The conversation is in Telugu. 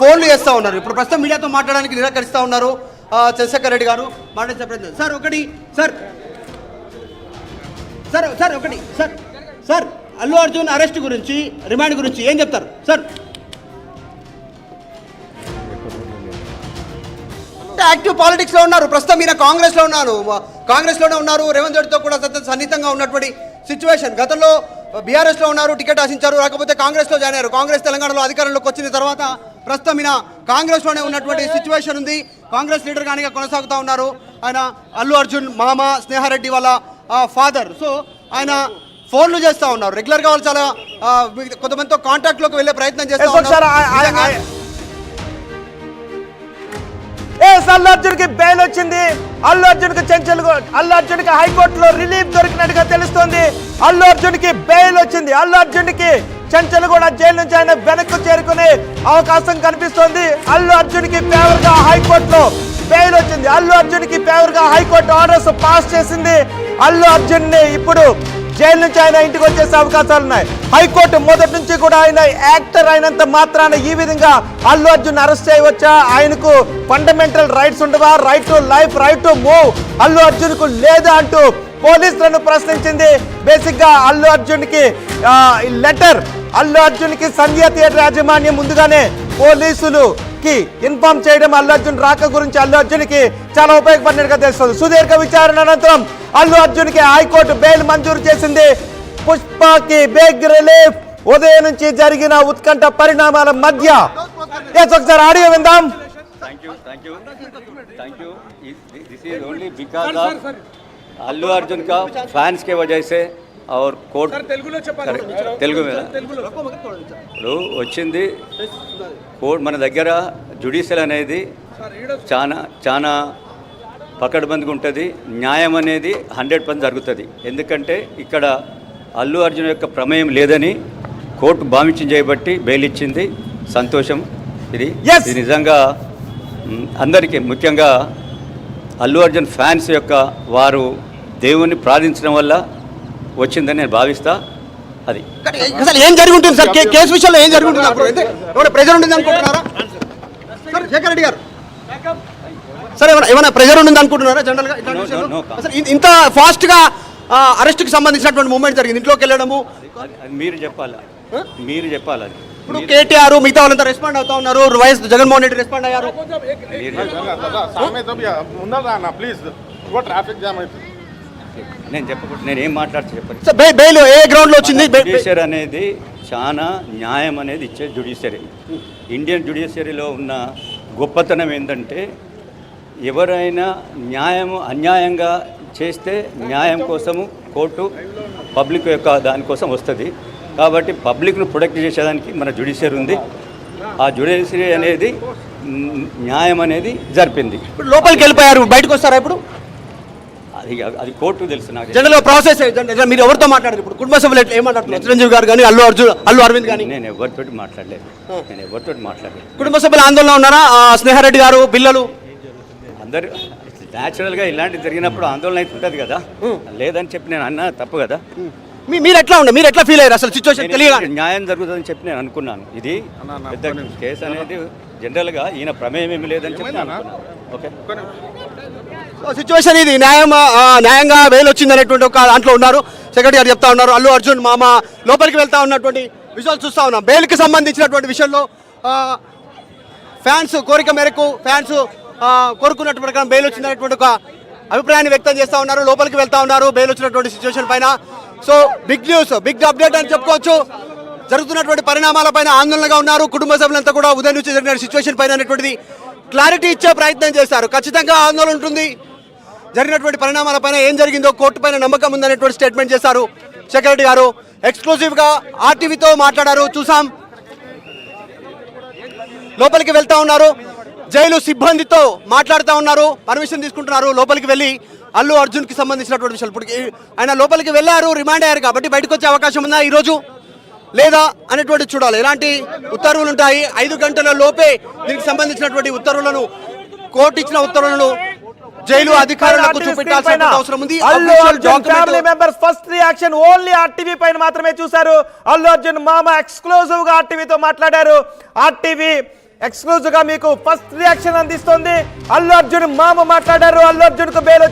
ఫోన్లు చేస్తూ ఉన్నారు. ఇప్పుడు ప్రస్తుతం మీడియాతో మాట్లాడడానికి నిరాకరిస్తూ ఉన్నారు చంద్రశేఖర్ రెడ్డి గారు. మాట్లాడే ప్రయత్నం సార్ ఒకటి సార్ ఒకటి సార్ అల్లు అర్జున్ అరెస్ట్ గురించి రిమాండ్ గురించి ఏం చెప్తారు సార్? యాక్టివ్ పాలిటిక్స్లో ఉన్నారు ప్రస్తుతం, ఈయన కాంగ్రెస్లోనే ఉన్నారు. రేవంత్ రెడ్డితో కూడా సన్నిహితంగా ఉన్నటువంటి సిచ్యువేషన్. గతంలో బీఆర్ఎస్లో ఉన్నారు, టికెట్ ఆశించారు, రాకపోతే కాంగ్రెస్లో జాయిన్ అయ్యారు. కాంగ్రెస్ తెలంగాణలో అధికారంలోకి వచ్చిన తర్వాత ప్రస్తుతం ఈయన కాంగ్రెస్లోనే ఉన్నటువంటి సిచ్యువేషన్ ఉంది. కాంగ్రెస్ లీడర్ గానిగా కొనసాగుతూ ఉన్నారు. ఆయన అల్లు అర్జున్ మామ స్నేహారెడ్డి వాళ్ళ ఫాదర్. సో ఆయన ఫోన్లు చేస్తూ ఉన్నారు రెగ్యులర్గా. వాళ్ళు చాలా కొంతమందితో కాంటాక్ట్లోకి వెళ్ళే ప్రయత్నం చేస్తూ ఉన్నారు. అల్లు అర్జున్ కి బెయిల్ వచ్చింది. అల్లు అర్జున్ కి హైకోర్టులో రిలీఫ్ దొరికినట్టుగా తెలుస్తోంది. అల్లు అర్జున్ కి బెయిల్ వచ్చింది. అల్లు అర్జున్ కి చెంచల్గూడ జైలు నుంచి ఆయన వెనక్కు చేరుకునే అవకాశం కనిపిస్తోంది. అల్లు అర్జున్ కి ఫేవర్ గా హైకోర్టులో బెయిల్ వచ్చింది. అల్లు అర్జున్ కి ఫేవర్ గా హైకోర్టు ఆర్డర్స్ పాస్ చేసింది. అల్లు అర్జున్ ని ఇప్పుడు జైలు నుంచి ఆయన ఇంటికి వచ్చేసే అవకాశాలు ఉన్నాయి. హైకోర్టు మొదటి నుంచి కూడా ఆయన యాక్టర్ అయినంత మాత్రాన ఈ విధంగా అల్లు అర్జున్ అరెస్ట్ చేయవచ్చా? ఆయనకు ఫండమెంటల్ రైట్స్ ఉండవా? Right to life, right to move Allu Arjun కు లేదా అంటూ పోలీసులను ప్రశ్నించింది. బేసిక్ గా అల్లు అర్జున్ కి లెటర్, అల్లు అర్జున్ కి సంధ్య థియేటర్ యాజమాన్యం ముందుగానే పోలీసులుకి ఇన్ఫార్మ్ చేయడం అల్లు అర్జున్ రాక గురించి అల్లు అర్జున్ కి చాలా ఉపయోగపడినట్టుగా తెలుస్తుంది. సుదీర్ఘ విచారణ అనంతరం అల్లు అర్జున్ కి హైకోర్టు బెయిల్ మంజూరు చేసింది. పుష్పకి బిగ్ రిలీఫ్. ఉదయం నుంచి జరిగిన ఉత్కంఠ పరిణామాల మధ్య ఒకసారి ఆడియో విందాం. अल्लू अर्जुन का फैंस के वजह से और कोर्ट తెలుగు మీద ఇప్పుడు వచ్చింది కోర్ట్ మన దగ్గర జ్యుడిషియల్ అనేది చాలా పకడ్బందీగా ఉంటుంది. న్యాయం అనేది 100% జరుగుతుంది. ఎందుకంటే ఇక్కడ అల్లు అర్జున్ యొక్క ప్రమేయం లేదని కోర్టు భావించి చేయబట్టి బెయిల్ ఇచ్చింది. సంతోషం. ఇది నిజంగా అందరికీ, ముఖ్యంగా అల్లు అర్జున్ ఫ్యాన్స్ యొక్క వారు దేవుణ్ణి ప్రార్థించడం వల్ల వచ్చిందని నేను భావిస్తా. అది అసలు ఏం జరుగుతుంది సార్? కేసు విషయంలో ఏం జరుగుతుంది? ప్రెజర్ ఉంటుంది అనుకుంటున్నారా సార్ శేఖర్ రెడ్డి గారు? సార్ ఏమైనా ప్రెజర్ ఉంటుంది అనుకుంటున్నారా జనరల్గా? అసలు ఇంత ఫాస్ట్గా అరెస్ట్కి సంబంధించినటువంటి మూమెంట్ జరిగింది. ఇంట్లోకి వెళ్ళడము మీరు చెప్పాలి. అది ఇప్పుడు కేటీఆర్ మిగతా వాళ్ళంతా రెస్పాండ్ అవుతా ఉన్నారు. వైఎస్ జగన్మోహన్ రెడ్డి రెస్పాండ్ అయ్యారు. నేను చెప్పకూడదు, నేను ఏం మాట్లాడుతూ చెప్పండి. బెయిల్ ఏ గ్రౌండ్లో వచ్చింది? జ్యుడిషియరీ అనేది చాలా న్యాయం అనేది ఇచ్చే జ్యుడిషియరీ. ఇండియన్ జ్యుడిషియరీలో ఉన్న గొప్పతనం ఏంటంటే ఎవరైనా అన్యాయంగా చేస్తే న్యాయం కోసము కోర్టు పబ్లిక్ యొక్క దానికోసం వస్తుంది. కాబట్టి పబ్లిక్ను ప్రొటెక్ట్ చేసేదానికి మన జ్యుడిషియరీ ఉంది. ఆ జ్యుడిషియరీ అనేది న్యాయం అనేది జరిపింది. ఇప్పుడు లోపలికి వెళ్ళిపోయారు, బయటకు వస్తారా ఇప్పుడు? అది కోర్టు తెలుసు. నాకు జనరల్ ప్రాసెస్ మీరు ఎవరితో మాట్లాడారు? ఇప్పుడు కుటుంబ సభ్యులు ఏమంటారు? చిరంజీవి గారు కానీ అల్లు అరవింద్ కానీ? నేను ఎవరితోటి మాట్లాడలేదు. కుటుంబ సభ్యులు ఆందోళన ఉన్నారా? స్నేహారెడ్డి గారు పిల్లలు అందరు న్యాచురల్గా ఇలాంటివి జరిగినప్పుడు ఆందోళన అయితే ఉంటుంది కదా. లేదని చెప్పి నేను అన్నా తప్పు కదా. మీరు ఎట్లా ఫీల్ అయ్యారు? అసలు సిచ్యువేషన్ తెలియదు, న్యాయం జరుగుతుందని చెప్పి నేను అనుకున్నాను. ఇది పెద్ద కేసు అనేది జనరల్గా ఈయన ప్రమేయం ఏమి లేదని చెప్పి ఓకే సిచ్యువేషన్ ఇది న్యాయంగా బెయిల్ వచ్చింది అనేటువంటి ఒక దాంట్లో ఉన్నారు. సెక్రటరీ గారు చెప్తా ఉన్నారు. అల్లు అర్జున్ మామ లోపలికి వెళ్తా ఉన్నటువంటి విజువల్ చూస్తూ ఉన్నాం. బెయిల్కి సంబంధించినటువంటి విషయంలో ఫ్యాన్స్ కోరిక మేరకు కోరుకున్నటువంటి ప్రకారం బెయిల్ వచ్చినటువంటి ఒక అభిప్రాయాన్ని వ్యక్తం చేస్తూ ఉన్నారు. లోపలికి వెళ్తా ఉన్నారు బెయిల్ వచ్చినటువంటి సిచ్యువేషన్ పైన. So big news, big update అని చెప్పుకోవచ్చు. జరుగుతున్నటువంటి పరిణామాలపైన ఆందోళనగా ఉన్నారు. కుటుంబ సభ్యులంతా కూడా ఉదయం నుంచి జరిగిన సిచ్యువేషన్ పైన అనేటువంటిది క్లారిటీ ఇచ్చే ప్రయత్నం చేశారు. ఖచ్చితంగా ఆందోళన ఉంటుంది. జరిగినటువంటి పరిణామాలపైన ఏం జరిగిందో కోర్టు పైన నమ్మకం ఉందనేటువంటి స్టేట్మెంట్ చేశారు సెక్రటరీ గారు. ఎక్స్క్లూజివ్గా ఆర్టీవీతో మాట్లాడారు, చూసాం. లోపలికి వెళ్తా ఉన్నారు, జైలు సిబ్బందితో మాట్లాడుతూ ఉన్నారు, పర్మిషన్ తీసుకుంటున్నారు. లోపలికి వెళ్ళి అల్లు అర్జున్కి సంబంధించినటువంటి విషయాలు ఇప్పుడు ఆయన లోపలికి వెళ్ళారు, రిమాండ్ అయ్యారు కాబట్టి బయటకు వచ్చే అవకాశం ఉందా ఈరోజు లేదా అనేటువంటి చూడాలి. ఎలాంటి ఉత్తర్వులు ఉంటాయి? 5 గంటల లోపే దీనికి సంబంధించినటువంటి ఉత్తర్వులను, కోర్టు ఇచ్చిన ఉత్తర్వులను జైలు అధికారులకు చూపెట్టాల్సిన అవసరం ఉంది. Allu Arjun family members first reaction only RTV పైన మాత్రమే చూశారు. అల్లు అర్జున్ మామ ఎక్స్క్లూజివ్ గా ఆర్టీవీతో మాట్లాడారు. ఆర్టీవీ ఎక్స్క్లూజివ్ గా మీకు ఫస్ట్ రియాక్షన్ అందిస్తోంది. అల్లు అర్జున్ మామ మాట్లాడారు. అల్లు అర్జున్ కు బెయిల్ వచ్చింది.